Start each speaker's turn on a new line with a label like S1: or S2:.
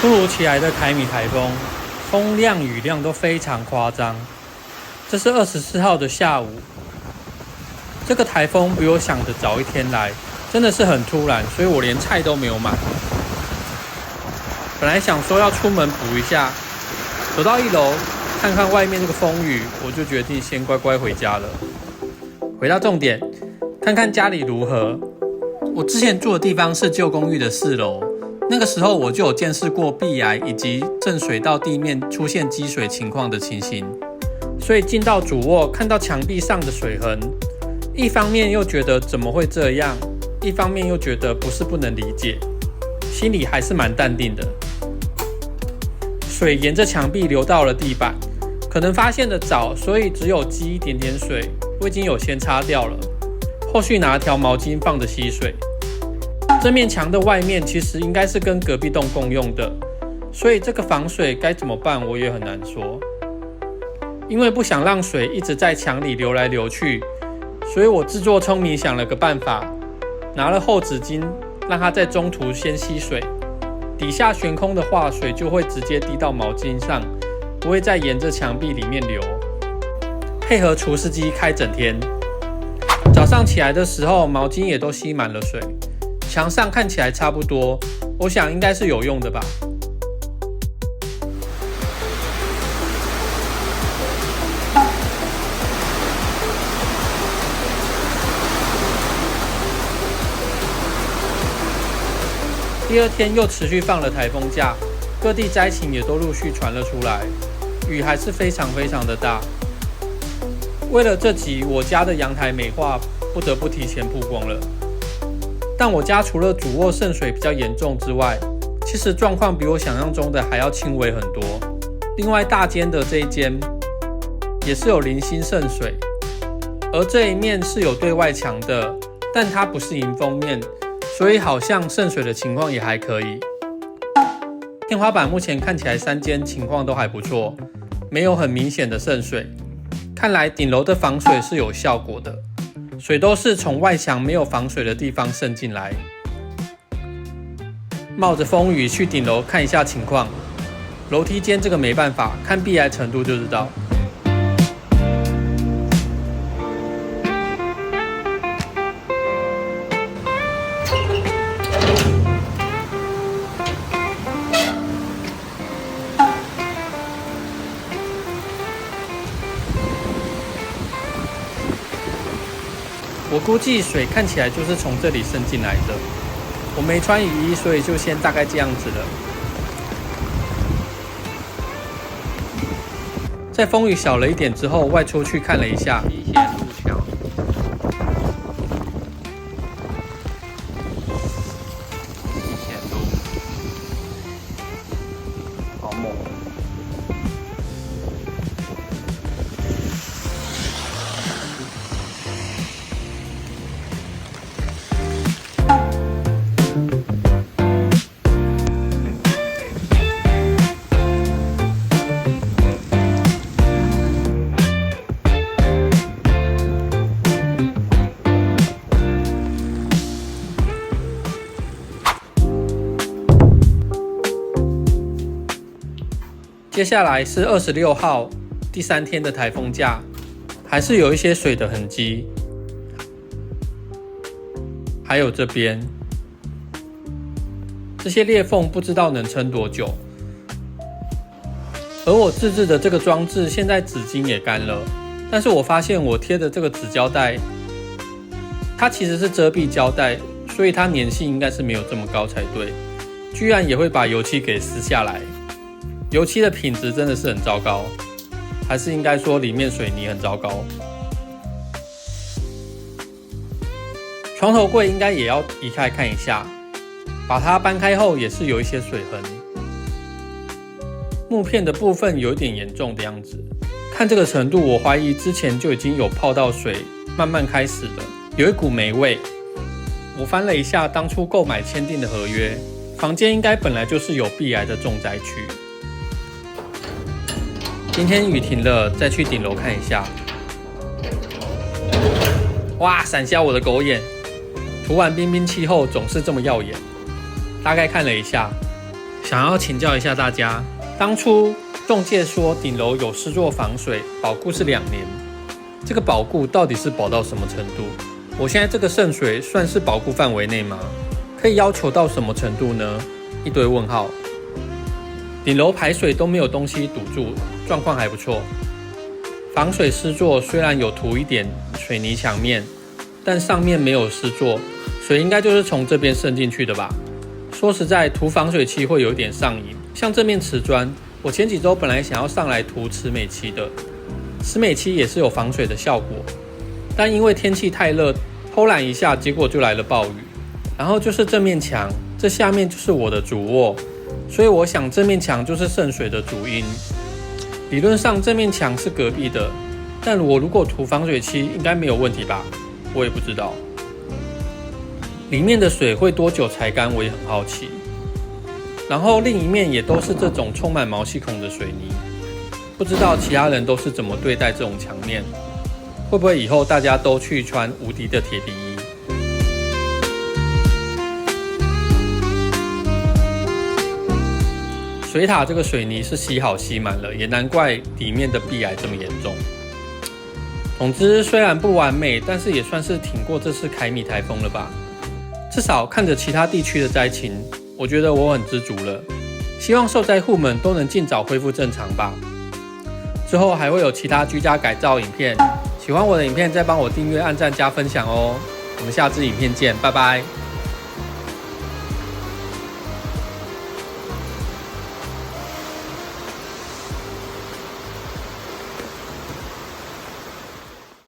S1: 突如其来的凯米台风，风量雨量都非常夸张。这是24号的下午，这个台风比我想的早一天来，真的是很突然，所以我连菜都没有买。本来想说要出门补一下，走到1楼看看外面这个风雨，我就决定先乖乖回家了。回到重点，看看家里如何。我之前住的地方是旧公寓的4楼，那个时候我就有见识过壁癌以及渗水到地面出现积水情况的情形，所以进到主卧看到墙壁上的水痕，一方面又觉得怎么会这样，一方面又觉得不是不能理解，心里还是蛮淡定的。水沿着墙壁流到了地板，可能发现的早，所以只有积一点点水，我已经有先擦掉了，后续拿条毛巾放着吸水。这面墙的外面其实应该是跟隔壁栋共用的，所以这个防水该怎么办我也很难说。因为不想让水一直在墙里流来流去，所以我自作聪明想了个办法，拿了厚纸巾让它在中途先吸水，底下悬空的话水就会直接滴到毛巾上，不会再沿着墙壁里面流。配合除湿机开整天，早上起来的时候毛巾也都吸满了水，墙上看起来差不多，我想应该是有用的吧。第二天又持续放了台风假，各地灾情也都陆续传了出来，雨还是非常非常的大。为了这集我家的阳台美化，不得不提前曝光了。但我家除了主卧渗水比较严重之外，其实状况比我想象中的还要轻微很多。另外大间的这一间也是有零星渗水，而这一面是有对外墙的，但它不是迎风面，所以好像渗水的情况也还可以。天花板目前看起来3间情况都还不错，没有很明显的渗水，看来顶楼的防水是有效果的，水都是从外墙没有防水的地方渗进来。冒着风雨去顶楼看一下情况，楼梯间这个没办法，看壁癌程度就知道。我估计水看起来就是从这里渗进来的。我没穿雨衣，所以就先大概这样子了。在风雨小了一点之后，外出去看了一下西线路桥。西线路，好猛！接下来是26号第3天的台风假，还是有一些水的痕迹，还有这边这些裂缝不知道能撑多久。而我自制的这个装置现在纸巾也干了，但是我发现我贴的这个纸胶带，它其实是遮蔽胶带，所以它粘性应该是没有这么高才对，居然也会把油漆给撕下来。油漆的品质真的是很糟糕，还是应该说里面水泥很糟糕。床头柜应该也要移开看一下，把它搬开后也是有一些水痕。木片的部分有一点严重的样子，看这个程度，我怀疑之前就已经有泡到水，慢慢开始了，有一股霉味。我翻了一下当初购买签订的合约，房间应该本来就是有壁癌的重灾区。今天雨停了，再去顶楼看一下。哇，闪瞎我的狗眼！涂完冰冰气后总是这么耀眼。大概看了一下，想要请教一下大家，当初中介说顶楼有施作防水，保固是2年，这个保固到底是保到什么程度？我现在这个渗水算是保固范围内吗？可以要求到什么程度呢？一堆问号。顶楼排水都没有东西堵住，状况还不错。防水施作虽然有涂一点水泥墙面，但上面没有施作，水应该就是从这边渗进去的吧。说实在，涂防水漆会有一点上瘾。像这面瓷砖，我前几周本来想要上来涂瓷美漆的，瓷美漆也是有防水的效果，但因为天气太热，偷懒一下，结果就来了暴雨。然后就是这面墙，这下面就是我的主卧，所以我想这面墙就是渗水的主因。理论上这面墙是隔壁的，但我如果涂防水漆应该没有问题吧？我也不知道。里面的水会多久才干，我也很好奇。然后另一面也都是这种充满毛细孔的水泥，不知道其他人都是怎么对待这种墙面？会不会以后大家都去穿无敌的铁皮衣？水塔这个水泥是吸好吸满了，也难怪里面的壁癌这么严重。总之，虽然不完美，但是也算是挺过这次凯米台风了吧。至少看着其他地区的灾情，我觉得我很知足了。希望受灾户们都能尽早恢复正常吧。之后还会有其他居家改造影片，喜欢我的影片再帮我订阅、按赞、加分享哦。我们下支影片见，拜拜。